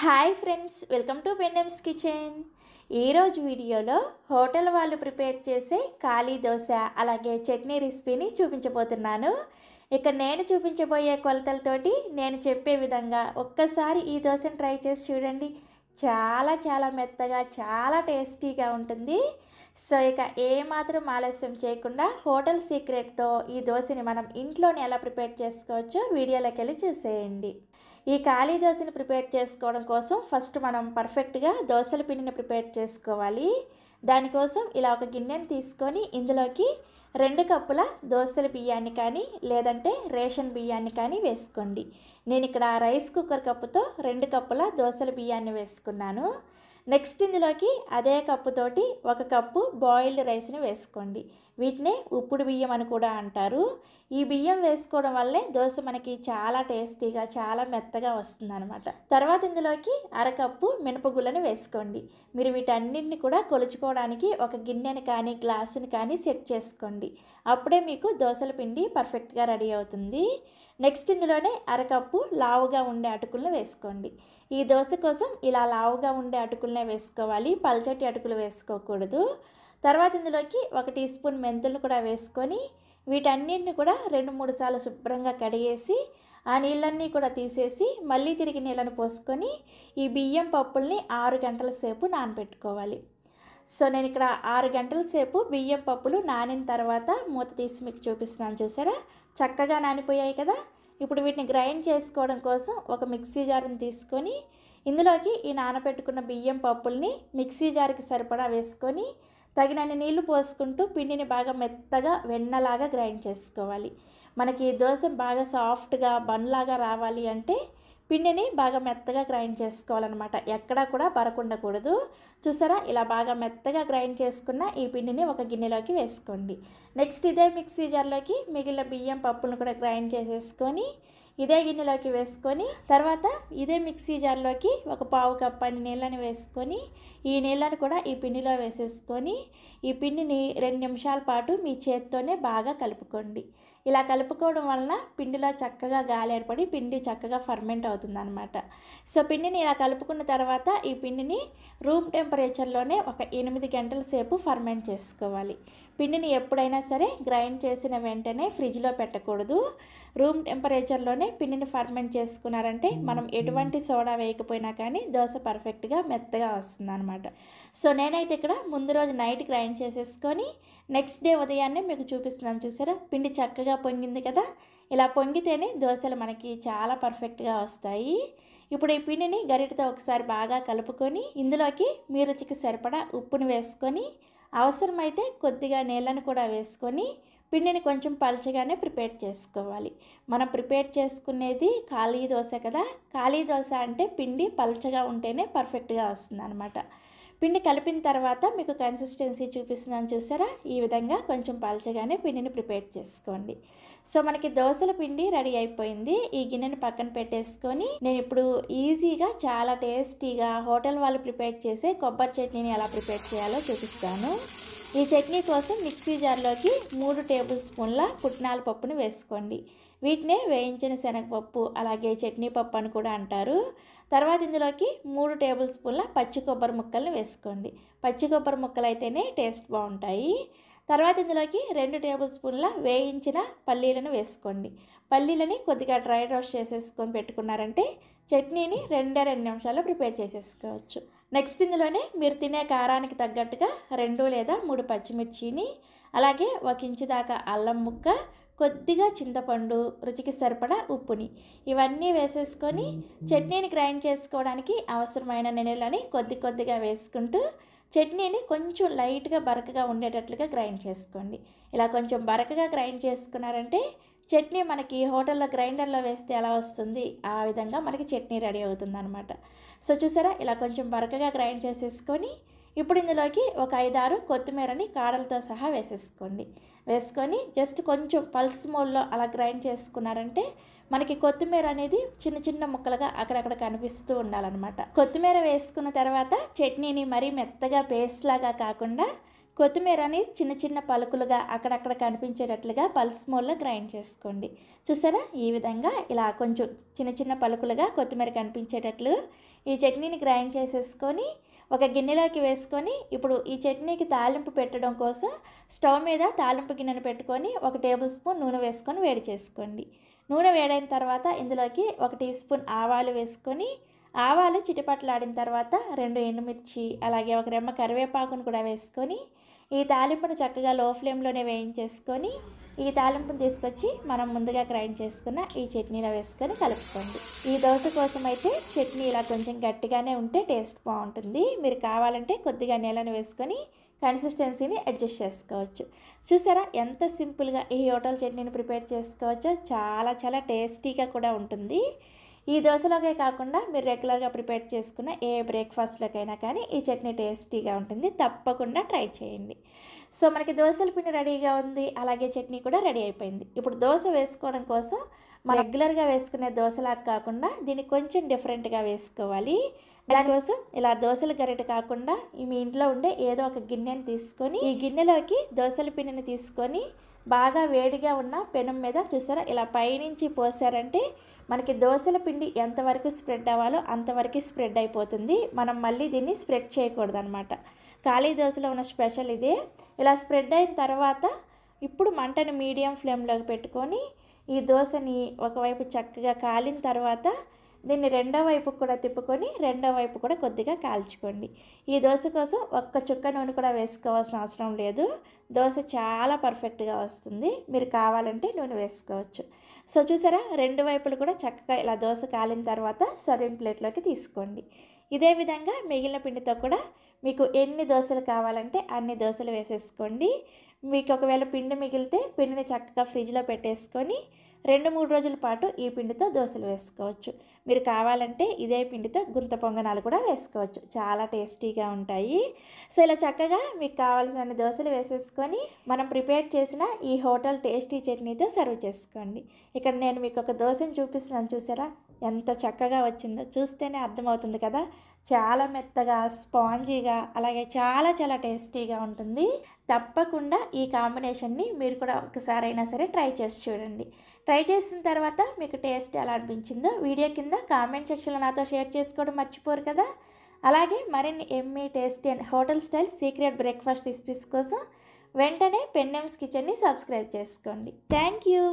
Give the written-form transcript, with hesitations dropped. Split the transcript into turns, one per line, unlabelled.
Hi friends, welcome to బెన్నెమ్స్ kitchen. ఈరోజు వీడియోలో హోటల్ వాళ్ళు ప్రిపేర్ చేసే ఖాళీ దోశ అలాగే చట్నీ రెసిపీని చూపించబోతున్నాను. ఇక్కడ నేను చూపించబోయే కొలతలతోటి నేను చెప్పే విధంగా ఒక్కసారి ఈ దోశను ట్రై చేసి చూడండి. చాలా చాలా మెత్తగా చాలా టేస్టీగా ఉంటుంది. సో ఇక ఏమాత్రం ఆలస్యం చేయకుండా హోటల్ సీక్రెట్తో ఈ దోశని మనం ఇంట్లోనే ఎలా ప్రిపేర్ చేసుకోవచ్చో వీడియోలోకి వెళ్ళి చూసేయండి. ఈ ఖాళీ దోశని ప్రిపేర్ చేసుకోవడం కోసం ఫస్ట్ మనం పర్ఫెక్ట్గా దోశల పిండిని ప్రిపేర్ చేసుకోవాలి. దానికోసం ఇలా ఒక గిన్నెని తీసుకొని ఇందులోకి 2 కప్పుల దోశల బియ్యాన్ని కానీ లేదంటే రేషన్ బియ్యాన్ని కానీ వేసుకోండి. నేను ఇక్కడ రైస్ కుక్కర్ కప్పుతో 2 కప్పుల దోశల బియ్యాన్ని వేసుకున్నాను. నెక్స్ట్ ఇందులోకి అదే కప్పుతోటి 1 కప్పు బాయిల్డ్ రైస్ని వేసుకోండి. వీటినే ఉప్పుడు బియ్యం అని కూడా అంటారు. ఈ బియ్యం వేసుకోవడం వల్లే దోశ మనకి చాలా టేస్టీగా చాలా మెత్తగా వస్తుందన్నమాట. తర్వాత ఇందులోకి 1/2 కప్పు మినపగుళ్ళని వేసుకోండి. మీరు వీటన్నింటిని కూడా కొలుచుకోవడానికి ఒక గిన్నెని కానీ గ్లాసుని కానీ సెట్ చేసుకోండి. అప్పుడే మీకు దోశల పిండి పర్ఫెక్ట్గా రెడీ అవుతుంది. నెక్స్ట్ ఇందులోనే 1/2 కప్పు లావుగా ఉండే అటుకులను వేసుకోండి. ఈ దోశ కోసం ఇలా లావుగా ఉండే అటుకులనే వేసుకోవాలి, పల్చటి అటుకులు వేసుకోకూడదు. తర్వాత ఇందులోకి 1 టీ స్పూన్ మెంతులను కూడా వేసుకొని వీటన్నిటిని కూడా 2-3 సార్లు శుభ్రంగా కడిగేసి ఆ నీళ్ళన్నీ కూడా తీసేసి మళ్ళీ తిరిగి నీళ్ళను పోసుకొని ఈ బియ్యం పప్పుల్ని 6 గంటల సేపు నానబెట్టుకోవాలి. సో నేను ఇక్కడ 6 గంటల సేపు బియ్యం పప్పులు నానిన తర్వాత మూత తీసి మీకు చూపిస్తున్నాను. చూసారా, చక్కగా నానిపోయాయి కదా. ఇప్పుడు వీటిని గ్రైండ్ చేసుకోవడం కోసం ఒక మిక్సీ జార్ని తీసుకొని ఇందులోకి ఈ నానబెట్టుకున్న బియ్యం పప్పుల్ని మిక్సీ జార్కి సరిపడా వేసుకొని తగినన్ని నీళ్లు పోసుకుంటూ పిండిని బాగా మెత్తగా వెన్నలాగా గ్రైండ్ చేసుకోవాలి. మనకి దోశ బాగా సాఫ్ట్గా బన్లాగా రావాలి అంటే పిండిని బాగా మెత్తగా గ్రైండ్ చేసుకోవాలన్నమాట. ఎక్కడా కూడా బరకుండకూడదు. చూసారా, ఇలా బాగా మెత్తగా గ్రైండ్ చేసుకున్న ఈ పిండిని ఒక గిన్నెలోకి వేసుకోండి. నెక్స్ట్ ఇదే మిక్సీ జార్లోకి మిగిలిన బియ్యం పప్పులను కూడా గ్రైండ్ చేసేసుకొని ఇదే గిన్నెలోకి వేసుకొని తర్వాత ఇదే మిక్సీ జార్లోకి 1/4 కప్పు అని నీళ్ళని వేసుకొని ఈ నీళ్ళని కూడా ఈ పిండిలో వేసేసుకొని ఈ పిండిని 2 నిమిషాల పాటు మీ చేత్తోనే బాగా కలుపుకోండి. ఇలా కలుపుకోవడం వలన పిండిలో చక్కగా గాలి ఏర్పడి పిండి చక్కగా ఫర్మెంట్ అవుతుందన్నమాట. సో పిండిని ఇలా కలుపుకున్న తర్వాత ఈ పిండిని రూమ్ టెంపరేచర్లోనే ఒక 8 గంటల సేపు ఫర్మెంట్ చేసుకోవాలి. పిండిని ఎప్పుడైనా సరే గ్రైండ్ చేసిన వెంటనే ఫ్రిడ్జ్లో పెట్టకూడదు. రూమ్ టెంపరేచర్లోనే పిండిని ఫర్మెంట్ చేసుకున్నారంటే మనం ఎటువంటి సోడా వేయకపోయినా కానీ దోశ పర్ఫెక్ట్గా మెత్తగా వస్తుందన్నమాట. సో నేనైతే ఇక్కడ ముందు రోజు నైట్ గ్రైండ్ చేసేసుకొని నెక్స్ట్ డే ఉదయాన్నే మీకు చూపిస్తున్నాను. చూసారా, పిండి చక్కగా పొంగింది కదా. ఇలా పొంగితేనే దోశలు మనకి చాలా పర్ఫెక్ట్గా వస్తాయి. ఇప్పుడు ఈ పిండిని గరిటెతో ఒకసారి బాగా కలుపుకొని ఇందులోకి మీ రుచికి సరిపడా ఉప్పుని వేసుకొని అవసరమైతే కొద్దిగా నీళ్ళను కూడా వేసుకొని పిండిని కొంచెం పలుచగానే ప్రిపేర్ చేసుకోవాలి. మనం ప్రిపేర్ చేసుకునేది ఖాళీ దోశ కదా. ఖాళీ దోశ అంటే పిండి పలుచగా ఉంటేనే పర్ఫెక్ట్గా వస్తుంది అనమాట. పిండి కలిపిన తర్వాత మీకు కన్సిస్టెన్సీ చూపిస్తున్నాను. చూసారా, ఈ విధంగా కొంచెం పలుచగానే పిండిని ప్రిపేర్ చేసుకోండి. సో మనకి దోశల పిండి రెడీ అయిపోయింది. ఈ గిన్నెని పక్కన పెట్టేసుకొని నేను ఇప్పుడు ఈజీగా చాలా టేస్టీగా హోటల్ వాళ్ళు ప్రిపేర్ చేసే కొబ్బరి చట్నీని ఎలా ప్రిపేర్ చేయాలో చూపిస్తాను. ఈ చట్నీ కోసం మిక్సీ జార్లోకి 3 టేబుల్ స్పూన్ల పుట్నాల పప్పును వేసుకోండి. వీటినే వేయించిన శనగపప్పు అలాగే చట్నీ పప్పు అని కూడా అంటారు. తర్వాత ఇందులోకి 3 టేబుల్ స్పూన్ల పచ్చి కొబ్బరి ముక్కలను వేసుకోండి. పచ్చి కొబ్బరి ముక్కలు అయితేనే టేస్ట్ బాగుంటాయి. తర్వాత ఇందులోకి 2 టేబుల్ స్పూన్ల వేయించిన పల్లీలను వేసుకోండి. పల్లీలని కొద్దిగా డ్రై రోస్ట్ చేసేసుకొని పెట్టుకున్నారంటే చట్నీని 2 నిమిషాల్లో ప్రిపేర్ చేసేసుకోవచ్చు. నెక్స్ట్ ఇందులోనే మీరు తినే కారానికి తగ్గట్టుగా 2 లేదా 3 పచ్చిమిర్చిని అలాగే 1 ఇంచు దాకా అల్లం ముక్క, కొద్దిగా చింతపండు, రుచికి సరిపడా ఉప్పుని ఇవన్నీ వేసేసుకొని చట్నీని గ్రైండ్ చేసుకోవడానికి అవసరమైన నీళ్ళని కొద్దిగా వేసుకుంటూ చట్నీని కొంచెం లైట్గా బరకగా ఉండేటట్లుగా గ్రైండ్ చేసుకోండి. ఇలా కొంచెం బరకగా గ్రైండ్ చేసుకున్నారంటే చట్నీ మనకి హోటల్లో గ్రైండర్లో వేస్తే ఎలా వస్తుంది ఆ విధంగా మనకి చట్నీ రెడీ అవుతుంది అనమాట. సో చూసారా, ఇలా కొంచెం బరకగా గ్రైండ్ చేసేసుకొని ఇప్పుడు ఇందులోకి ఒక 5-6 కొత్తిమీరని కాడలతో సహా వేసేసుకోండి. వేసుకొని జస్ట్ కొంచెం పల్స్ మోడ్లో అలా గ్రైండ్ చేసుకున్నారంటే మనకి కొత్తిమీర అనేది చిన్న చిన్న ముక్కలుగా అక్కడక్కడ కనిపిస్తూ ఉండాలన్నమాట. కొత్తిమీర వేసుకున్న తర్వాత చట్నీని మరీ మెత్తగా పేస్ట్ లాగా కాకుండా కొత్తిమీరని చిన్న చిన్న పలుకులుగా అక్కడక్కడ కనిపించేటట్లుగా పల్స్ మోడ్లో గ్రైండ్ చేసుకోండి. చూసారా, ఈ విధంగా ఇలా కొంచెం చిన్న చిన్న పలుకులుగా కొత్తిమీర కనిపించేటట్లు ఈ చట్నీని గ్రైండ్ చేసేసుకొని ఒక గిన్నెలోకి వేసుకొని ఇప్పుడు ఈ చట్నీకి తాలింపు పెట్టడం కోసం స్టవ్ మీద తాలింపు గిన్నెను పెట్టుకొని 1 టేబుల్ స్పూన్ నూనె వేసుకొని వేడి చేసుకోండి. నూనె వేడైన తర్వాత ఇందులోకి 1 టీ స్పూన్ ఆవాలు వేసుకొని ఆవాలు చిటపటలాడిన తర్వాత 2 ఎండుమిర్చి అలాగే 1 రెమ్మ కరివేపాకును కూడా వేసుకొని ఈ తాలింపును చక్కగా లో ఫ్లేమ్లోనే వేయించేసుకొని ఈ తాలింపును తీసుకొచ్చి మనం ముందుగా గ్రైండ్ చేసుకున్న ఈ చట్నీలో వేసుకొని కలుపుకోండి. ఈ దోశ కోసం అయితే చట్నీ ఇలా కొంచెం గట్టిగానే ఉంటే టేస్ట్ బాగుంటుంది. మీరు కావాలంటే కొద్దిగా నీళ్ళని వేసుకొని కన్సిస్టెన్సీని అడ్జస్ట్ చేసుకోవచ్చు. చూసారా ఎంత సింపుల్గా ఈ హోటల్ చట్నీని ప్రిపేర్ చేసుకోవచ్చో. చాలా చాలా టేస్టీగా కూడా ఉంటుంది. ఈ దోశలోకే కాకుండా మీరు రెగ్యులర్గా ప్రిపేర్ చేసుకున్న ఏ బ్రేక్ఫాస్ట్లోకైనా కానీ ఈ చట్నీ టేస్టీగా ఉంటుంది. తప్పకుండా ట్రై చేయండి. సో మనకి దోశల పిండి రెడీగా ఉంది, అలాగే చట్నీ కూడా రెడీ అయిపోయింది. ఇప్పుడు దోశ వేసుకోవడం కోసం మనం రెగ్యులర్గా వేసుకునే దోశలాగా కాకుండా దీన్ని కొంచెం డిఫరెంట్గా వేసుకోవాలి. దానికోసం ఇలా దోశల గరిటె కాకుండా మీ ఇంట్లో ఉండే ఏదో ఒక గిన్నెని తీసుకొని ఈ గిన్నెలోకి దోశల పిండిని తీసుకొని బాగా వేడిగా ఉన్న పెనం మీద చూసారా ఇలా పైనుంచి పోసారంటే మనకి దోశల పిండి ఎంతవరకు స్ప్రెడ్ అవ్వాలో అంతవరకు స్ప్రెడ్ అయిపోతుంది. మనం మళ్ళీ దీన్ని స్ప్రెడ్ చేయకూడదు అనమాట. ఖాళీ దోశలో ఉన్న స్పెషల్ ఇదే. ఇలా స్ప్రెడ్ అయిన తర్వాత ఇప్పుడు మంటను మీడియం ఫ్లేమ్లోకి పెట్టుకొని ఈ దోశని ఒకవైపు చక్కగా కాలిన తర్వాత దీన్ని రెండో వైపుకు కూడా తిప్పుకొని రెండో వైపు కూడా కొద్దిగా కాల్చుకోండి. ఈ దోశ కోసం ఒక్క చుక్క నూనె కూడా వేసుకోవాల్సిన అవసరం లేదు. దోశ చాలా పర్ఫెక్ట్గా వస్తుంది. మీరు కావాలంటే నూనె వేసుకోవచ్చు. సో చూసారా రెండు వైపులు కూడా చక్కగా ఇలా దోశ కాలిన తర్వాత సర్వింగ్ ప్లేట్లోకి తీసుకోండి. ఇదే విధంగా మిగిలిన పిండితో కూడా మీకు ఎన్ని దోశలు కావాలంటే అన్ని దోశలు వేసేసుకోండి. మీకు ఒకవేళ పిండి మిగిలితే పిండిని చక్కగా ఫ్రిడ్జ్లో పెట్టేసుకొని 2-3 రోజుల పాటు ఈ పిండితో దోశలు వేసుకోవచ్చు. మీరు కావాలంటే ఇదే పిండితో గుంత పొంగనాలు కూడా వేసుకోవచ్చు. చాలా టేస్టీగా ఉంటాయి. సో ఇలా చక్కగా మీకు కావాల్సిన దోశలు వేసేసుకొని మనం ప్రిపేర్ చేసిన ఈ హోటల్ టేస్టీ చట్నీతో సర్వ్ చేసుకోండి. ఇక్కడ నేను మీకు ఒక దోశను చూపిస్తున్నాను, చూసారా ఎంత చక్కగా వచ్చిందో. చూస్తేనే అర్థమవుతుంది కదా. చాలా మెత్తగా స్పాంజీగా అలాగే చాలా చాలా టేస్టీగా ఉంటుంది. తప్పకుండా ఈ కాంబినేషన్ని మీరు కూడా ఒకసారైనా సరే ట్రై చేసి చూడండి. ట్రై చేసిన తర్వాత మీకు టేస్ట్ ఎలా అనిపించిందో వీడియో కింద కామెంట్ సెక్షన్లో నాతో షేర్ చేసుకోవడం మర్చిపోరు కదా. అలాగే మరిన్ని Emmy tasty and hotel style secret breakfast recipes కోసం వెంటనే పెన్ నేమ్స్ కిచెన్ని సబ్స్క్రైబ్ చేసుకోండి. Thank you.